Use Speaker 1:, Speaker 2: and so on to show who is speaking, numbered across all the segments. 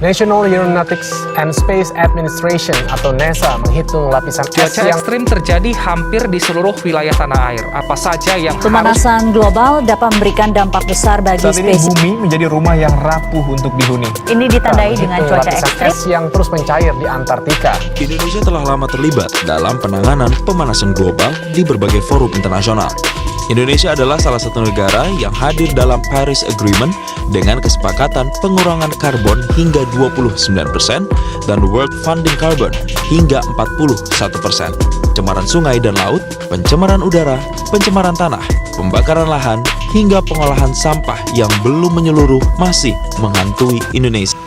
Speaker 1: National Aeronautics and Space Administration atau NASA menghitung lapisan es
Speaker 2: Cuaca
Speaker 1: yang
Speaker 2: ekstrim terjadi hampir di seluruh wilayah tanah air. Apa saja yang
Speaker 3: Pemanasan global dapat memberikan dampak besar bagi
Speaker 4: Saat ini
Speaker 3: spesies.
Speaker 4: bumi menjadi rumah yang rapuh untuk dihuni.
Speaker 3: Ini ditandai dengan
Speaker 1: menghitung
Speaker 3: cuaca
Speaker 1: lapisan
Speaker 3: ekstrim.
Speaker 1: es yang terus mencair di Antartika.
Speaker 5: Indonesia telah lama terlibat dalam penanganan pemanasan global di berbagai forum internasional. Indonesia adalah salah satu negara yang hadir dalam Paris Agreement dengan kesepakatan pengurangan karbon hingga 29% dan World Funding Carbon hingga 41%. Pencemaran sungai dan laut, pencemaran udara, pencemaran tanah, pembakaran lahan, hingga pengolahan sampah yang belum menyeluruh masih menghantui Indonesia.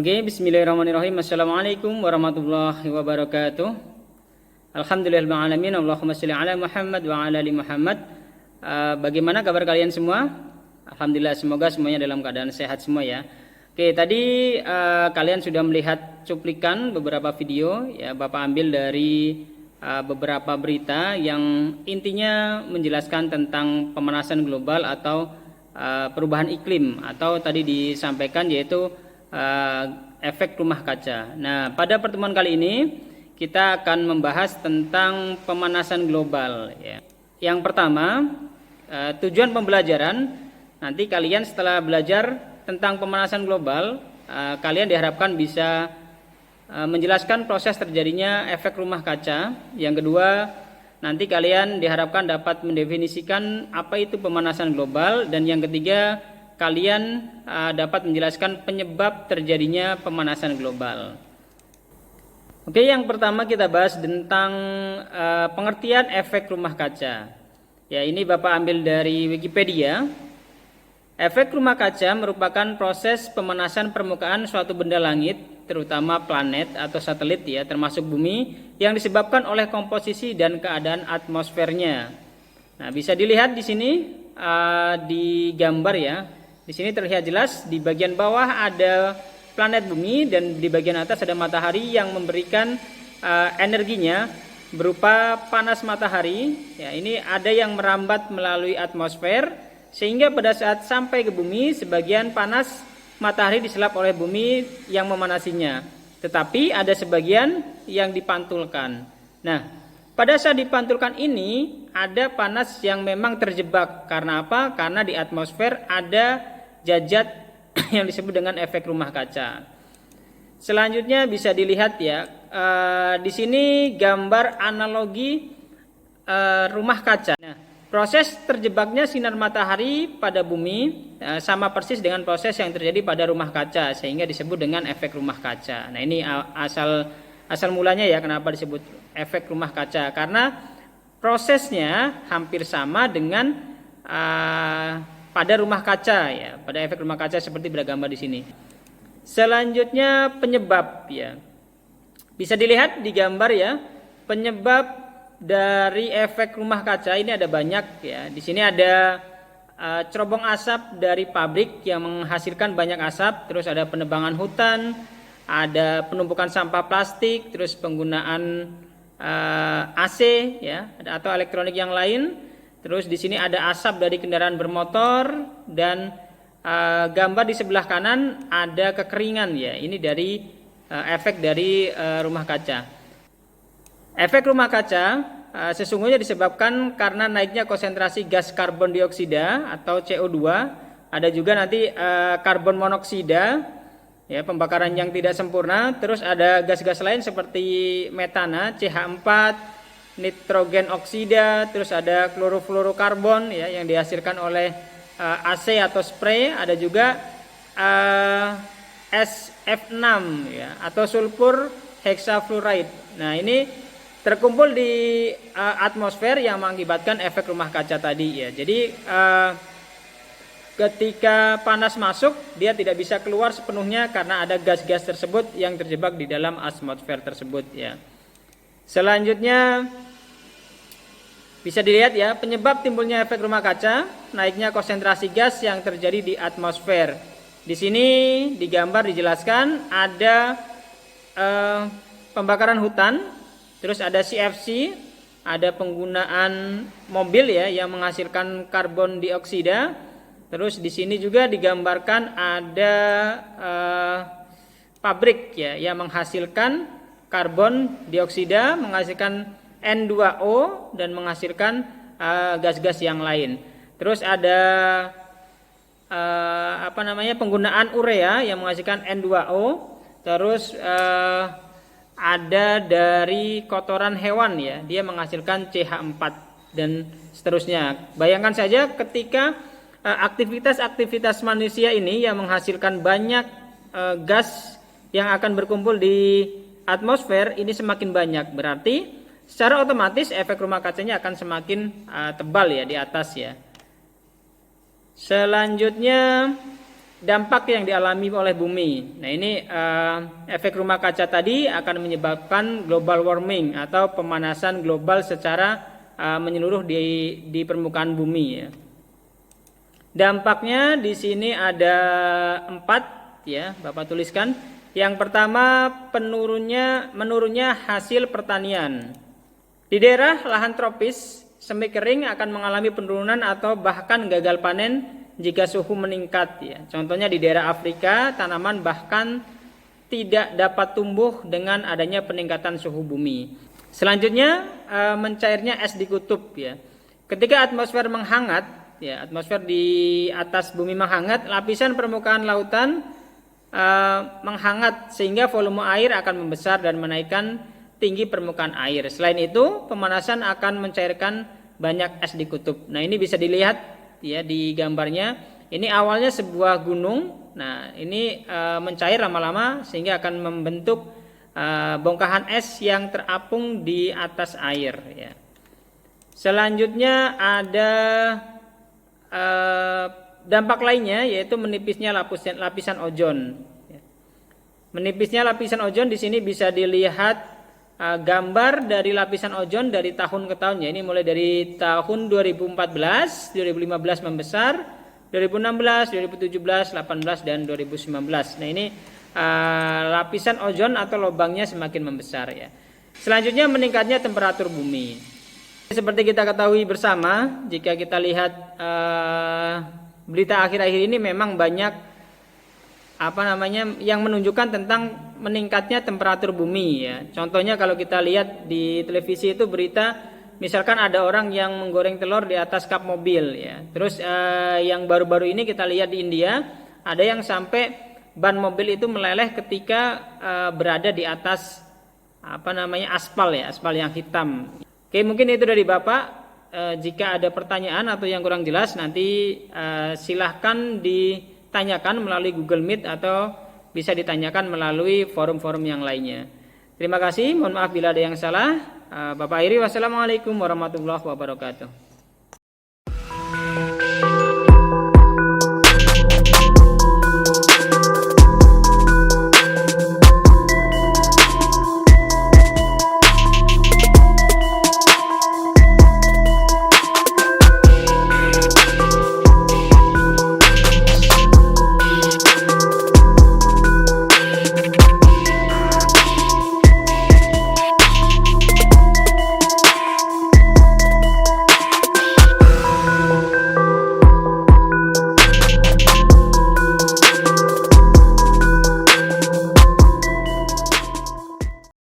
Speaker 6: Oke, bismillahirrahmanirrahim. Assalamualaikum warahmatullahi wabarakatuh. Alhamdulillahirrahmanirrahim. Allahumma sholli ala Muhammad wa ala ali Muhammad. Bagaimana kabar kalian semua? Alhamdulillah, semoga semuanya dalam keadaan sehat semua ya. Oke, tadi kalian sudah melihat cuplikan beberapa video ya, Bapak ambil dari beberapa berita yang intinya menjelaskan tentang pemanasan global atau perubahan iklim, atau tadi disampaikan yaitu efek rumah kaca. Nah, pada pertemuan kali ini kita akan membahas tentang pemanasan global ya. Yang pertama, tujuan pembelajaran, nanti kalian setelah belajar tentang pemanasan global, kalian diharapkan bisa menjelaskan proses terjadinya efek rumah kaca. Yang kedua, nanti kalian diharapkan dapat mendefinisikan apa itu pemanasan global. Dan yang ketiga, kalian dapat menjelaskan penyebab terjadinya pemanasan global. Oke, yang pertama kita bahas tentang pengertian efek rumah kaca. Ya, ini Bapak ambil dari Wikipedia. Efek rumah kaca merupakan proses pemanasan permukaan suatu benda langit, terutama planet atau satelit ya, termasuk bumi, yang disebabkan oleh komposisi dan keadaan atmosfernya. Nah, bisa dilihat di sini di gambar ya. Di sini terlihat jelas di bagian bawah ada planet bumi dan di bagian atas ada matahari yang memberikan energinya berupa panas matahari. Ya, ini ada yang merambat melalui atmosfer sehingga pada saat sampai ke bumi sebagian panas matahari diserap oleh bumi yang memanasinya. Tetapi ada sebagian yang dipantulkan. Nah, pada saat dipantulkan ini ada panas yang memang terjebak. Karena apa? Karena di atmosfer ada jajat yang disebut dengan efek rumah kaca. Selanjutnya bisa dilihat ya, di sini gambar analogi rumah kaca. Nah, proses terjebaknya sinar matahari pada bumi sama persis dengan proses yang terjadi pada rumah kaca, sehingga disebut dengan efek rumah kaca. Nah, ini asal mulanya ya, kenapa disebut efek rumah kaca, karena prosesnya hampir sama dengan pada rumah kaca ya, pada efek rumah kaca seperti bergambar di sini. Selanjutnya penyebab ya. Bisa dilihat di gambar ya, penyebab dari efek rumah kaca ini ada banyak ya. Di sini ada cerobong asap dari pabrik yang menghasilkan banyak asap, terus ada penebangan hutan, ada penumpukan sampah plastik, terus penggunaan AC ya, atau elektronik yang lain. Terus di sini ada asap dari kendaraan bermotor dan gambar di sebelah kanan ada kekeringan ya. Ini dari efek dari rumah kaca. Efek rumah kaca sesungguhnya disebabkan karena naiknya konsentrasi gas karbon dioksida atau CO2. Ada juga nanti karbon monoksida ya, pembakaran yang tidak sempurna. Terus ada gas-gas lain seperti metana, CH4, nitrogen oksida, terus ada klorofluorokarbon ya yang dihasilkan oleh AC atau spray, ada juga SF6 ya atau sulfur hexafluoride. Nah, ini terkumpul di atmosfer yang mengakibatkan efek rumah kaca tadi ya. Jadi ketika panas masuk, dia tidak bisa keluar sepenuhnya karena ada gas-gas tersebut yang terjebak di dalam atmosfer tersebut ya. Selanjutnya bisa dilihat ya, penyebab timbulnya efek rumah kaca, naiknya konsentrasi gas yang terjadi di atmosfer. Di sini digambar dijelaskan ada pembakaran hutan, terus ada CFC, ada penggunaan mobil ya yang menghasilkan karbon dioksida. Terus di sini juga digambarkan ada pabrik ya yang menghasilkan karbon dioksida, menghasilkan N2O dan menghasilkan gas-gas yang lain. Terus ada penggunaan urea yang menghasilkan N2O. Terus ada dari kotoran hewan ya, dia menghasilkan CH4 dan seterusnya. Bayangkan saja ketika aktivitas-aktivitas manusia ini yang menghasilkan banyak gas yang akan berkumpul di atmosfer ini semakin banyak, berarti secara otomatis efek rumah kacanya akan semakin tebal ya di atas ya. Selanjutnya dampak yang dialami oleh bumi. Nah ini efek rumah kaca tadi akan menyebabkan global warming atau pemanasan global secara menyeluruh di permukaan bumi ya. Dampaknya di sini ada 4 ya, Bapak tuliskan. Yang pertama menurunnya hasil pertanian. Di daerah lahan tropis, semi kering akan mengalami penurunan atau bahkan gagal panen jika suhu meningkat ya. Contohnya di daerah Afrika, tanaman bahkan tidak dapat tumbuh dengan adanya peningkatan suhu bumi. Selanjutnya mencairnya es di kutub ya. Ketika atmosfer menghangat ya, atmosfer di atas bumi menghangat, lapisan permukaan lautan menghangat sehingga volume air akan membesar dan menaikkan tinggi permukaan air. Selain itu, pemanasan akan mencairkan banyak es di kutub. Nah, ini bisa dilihat ya di gambarnya. Ini awalnya sebuah gunung. Nah, ini mencair lama-lama sehingga akan membentuk bongkahan es yang terapung di atas air ya. Selanjutnya ada dampak lainnya yaitu menipisnya lapisan ozon. Menipisnya lapisan ozon di sini bisa dilihat gambar dari lapisan ozon dari tahun ke tahun ya. Ini mulai dari tahun 2014, 2015 membesar, 2016, 2017, 18 dan 2019. Nah, ini lapisan ozon atau lubangnya semakin membesar ya. Selanjutnya meningkatnya temperatur bumi. Seperti kita ketahui bersama, jika kita lihat berita akhir-akhir ini memang banyak yang menunjukkan tentang meningkatnya temperatur bumi ya. Contohnya kalau kita lihat di televisi itu berita, misalkan ada orang yang menggoreng telur di atas kap mobil ya. Terus yang baru-baru ini kita lihat di India, ada yang sampai ban mobil itu meleleh ketika berada di atas aspal ya, aspal yang hitam. Oke, mungkin itu dari Bapak. Jika ada pertanyaan atau yang kurang jelas nanti silahkan ditanyakan melalui Google Meet atau bisa ditanyakan melalui forum-forum yang lainnya. Terima kasih, mohon maaf bila ada yang salah. Bapak akhiri, wassalamualaikum warahmatullahi wabarakatuh.